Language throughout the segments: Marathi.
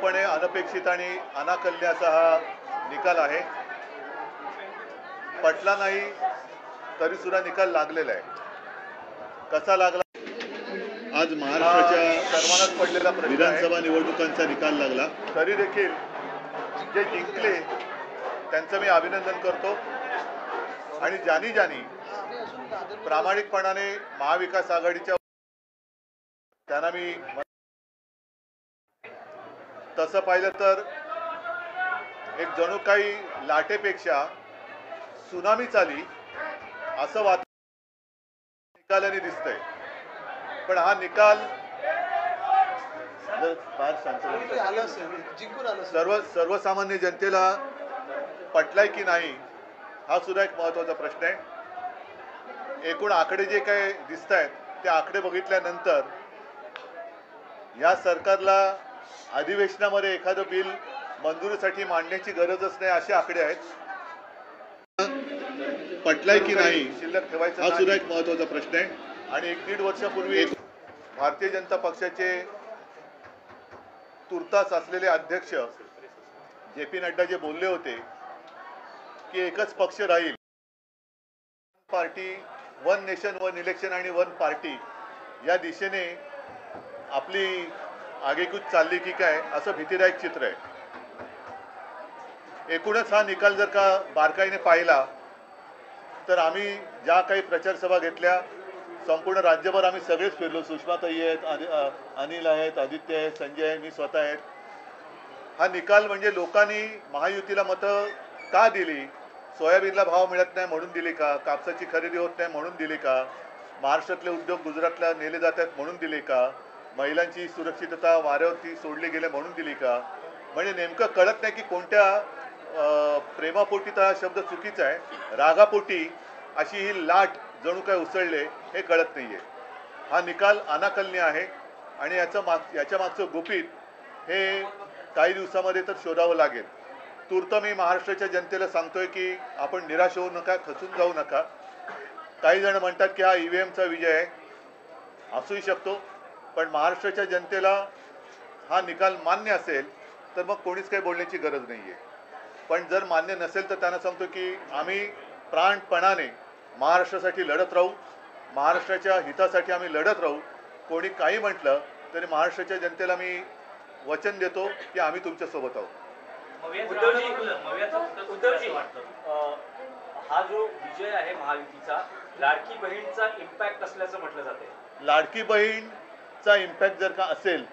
पूर्णपणे अनपेक्षित आणि अनाकल्य असा हा निकाल आहे। पटला नाही तरी सुद्धा निकाल लागलेला आहे। कसा लागला? आज महाराष्ट्राच्या सर्वांनाच पडलेला प्रश्न विधानसभा निवडणुकांचा निकाल लागला, तरी देखील जे जिंकले त्यांचं मी अभिनंदन करतो आणि ज्यांनी प्रामाणिकपणाने महाविकास आघाडीच्या त्यांना मी तसं पाहिलं तर एक जणू काही लाटेपेक्षा सुनामीच आली असं निकालाने दिसतंय। पण हा निकाल सर्वसामान्य जनतेला पटलाय की नाही हा सुद्धा एक महत्त्वाचा प्रश्न आहे। एकूण आकडे जे काही दिसत आहेत ते आकडे बघितल्यानंतर या सरकारला अधिवेशनामध्ये एखादं बिल मंजुरीसाठी मांडण्याची गरजच नाही असे आकडे आहेत। पटलाय की नाही शिल्लक ठेवायचा हा सुद्धा एक महत्त्वाचा प्रश्न आहे। आणि 1-1.5 वर्षापूर्वी भारतीय जनता पक्षाचे तुर्तास असलेले अध्यक्ष जे.पी. नड्डा जे बोलले होते की एकच पक्ष राहील, party, one nation one election आणि वन पार्टी या दिशेने आपली आगेकूच चालली की काय असं भीतीदायक चित्र आहे। एकूणच हा निकाल जर का बारकाईने पाहिला तर आम्ही ज्या काही प्रचार सभा घेतल्या संपूर्ण राज्यभर आम्ही सगळेच फिरलो। सुषमाताई आहेत, अनिल आहेत, आदित्य आहेत, संजय आहे, मी स्वतः आहेत। हा निकाल म्हणजे लोकांनी महायुतीला मतं का दिली? सोयाबीनला भाव मिळत नाही म्हणून दिली का? कापसाची खरेदी होत नाही म्हणून दिली का? महाराष्ट्रातले उद्योग गुजरातला नेले जात आहेत म्हणून दिले का? महिलांची सुरक्षितता वाऱ्यावरती सोडली गेले म्हणून दिली का? म्हणजे नेमकं कळत नाही की कोणत्या प्रेमापोटी तर हा शब्द चुकीचा आहे, रागापोटी अशी ही लाट जणू काय उसळले हे कळत नाहीये। हा निकाल अनाकलनीय आहे आणि याच्या मागचं गुपित हे काही दिवसामध्ये तर शोधावं लागेल। तूर्त मी महाराष्ट्राच्या जनतेला सांगतोय की आपण निराश होऊ नका, खचून जाऊ नका। काही जण म्हणतात की हा ईव्हीएमचा विजय आहे, असूही शकतो, पण महाराष्ट्राच्या जनतेला हा निकाल मान्य असेल तर मग कोणीच काही बोलण्याची गरज नाहीये। पण जर मान्य नसेल तर त्यांना सांगतो की आम्ही प्राणपणाने महाराष्ट्रासाठी लढत राहू, महाराष्ट्राच्या हितासाठी आम्ही लढत राहू। कोणी काही म्हटलं तरी महाराष्ट्राच्या जनतेला मी वचन देतो की आम्ही तुमच्या सोबत आहोत। हा जो विजय आहे महायुतीचा लाडकी बहीणचा इम्पॅक्ट असल्याचं म्हटलं जाते। लाडकी बहीणचा इम्पॅक्ट जर का असेल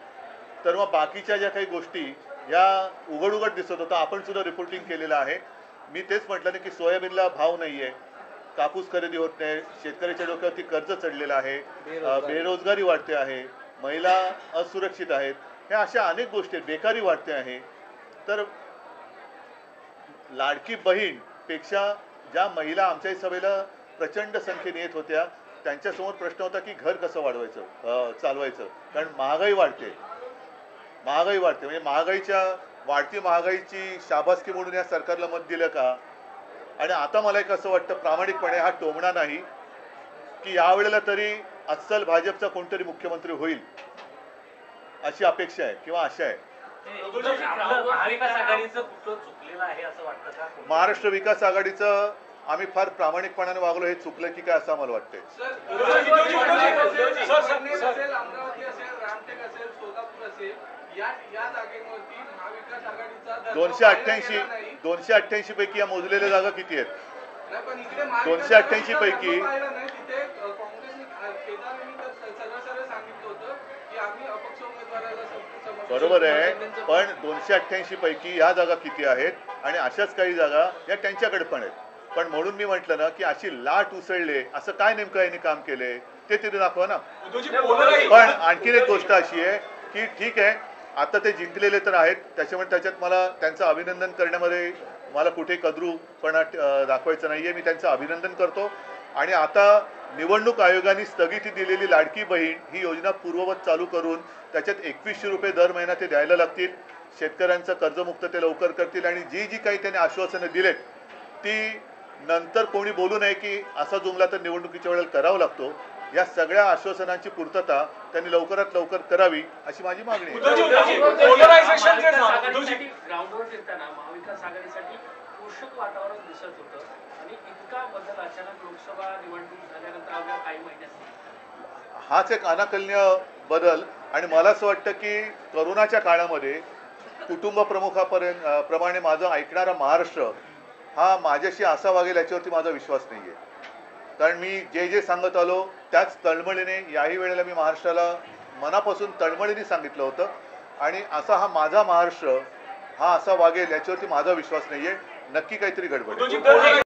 तर मग बाकीच्या ज्या काही गोष्टी या उघड दिसत होता, आपण सुद्धा रिपोर्टिंग केलेलं आहे। मी तेच म्हटलं ना की सोयाबीनला भाव नाहीये, कापूस खरेदी होत नाही, शेतकऱ्याच्या डोक्यावरती कर्ज चढलेलं आहे, बेरोजगारी वाढते आहे, महिला असुरक्षित आहेत, ह्या अशा अनेक गोष्टी, बेकारी वाढते आहे। तर लाडकी बहीण पेक्षा ज्या महिला आमच्या सभेला प्रचंड संख्येने येत होत्या त्यांच्यासमोर प्रश्न होता की घर कसं वाढवायचं, चालवायचं, कारण महागाई वाढते म्हणजे वाढती महागाईची शाबासकी म्हणून या सरकारला मत दिलं का? आणि आता मला एक असं वाटतं प्रामाणिकपणे, हा टोमणा नाही, की यावेळेला तरी अस्सल भाजपचा कोणतरी मुख्यमंत्री होईल अशी अपेक्षा आहे किंवा आशा आहे। महाराष्ट्र विकास आघाडीचं आम्ही फार प्रामाणिकपणाने वागलो हे चुकलं की काय असं आम्हाला वाटतंय। 288 पैकी या मोजलेल्या जागा किती आहेत? 288 पैकी बरोबर आहे, पण 288 पैकी ह्या जागा किती आहेत आणि अशाच काही जागा या त्यांच्याकडे पण आहेत। पण म्हणून मी म्हटलं ना की अशी लाट उसळले असं काय नेमकं यांनी काम केले ते तिथे दाखवा ना। पण आणखीन एक गोष्ट अशी आहे की ठीक आहे, आता ते जिंकलेले तर आहेत, त्याच्यामुळे त्याच्यात मला त्यांचं अभिनंदन करण्यामध्ये मला कुठे कद्रूपणा दाखवायचं नाहीये। मी त्यांचं अभिनंदन करतो आणि आता निवडणूक आयोगाने स्थगिती दिलेली लाडकी बहीण ही योजना पूर्ववत चालू करून त्याच्यात 2100 रुपये दर महिना ते द्यायला लागतील। शेतकऱ्यांचं कर्जमुक्त ते लवकर करतील आणि जी काही त्यांनी आश्वासनं दिलेत ती नंतर कोणी बोलू नये की असा जुमला तर निवडणुकीच्या वेळेला करावा लागतो। या सगळ्या आश्वासनांची पूर्तता त्यांनी लवकरात लवकर करावी अशी माझी मागणी आहे. ग्राउंडवर फिरताना महाविकास आघाडीसाठी पोषक वातावरण दिसत होतं आणि इतका बदल अचानक लोकसभा निवडणूक झाल्यानंतर अवघ्या काही महिन्यात हाच एक अनाकलनीय बदल आणि मला असं वाटतं की करोनाच्या काळामध्ये कुटुंब प्रमुखाप्रमाणे माझं ऐकणारा महाराष्ट्र हा माझ्याशी असा वागेल याच्यावरती माझा विश्वास नाही आहे. कारण मी जे जे सांगत आलो त्याच तळमळीने याही वेळेला मी महाराष्ट्राला मनापासून तळमळीने सांगितलं होतं आणि असा हा माझा महाराष्ट्र हा असा वागेल याच्यावरती माझा विश्वास नाही आहे. नक्की काहीतरी गडबड आहे.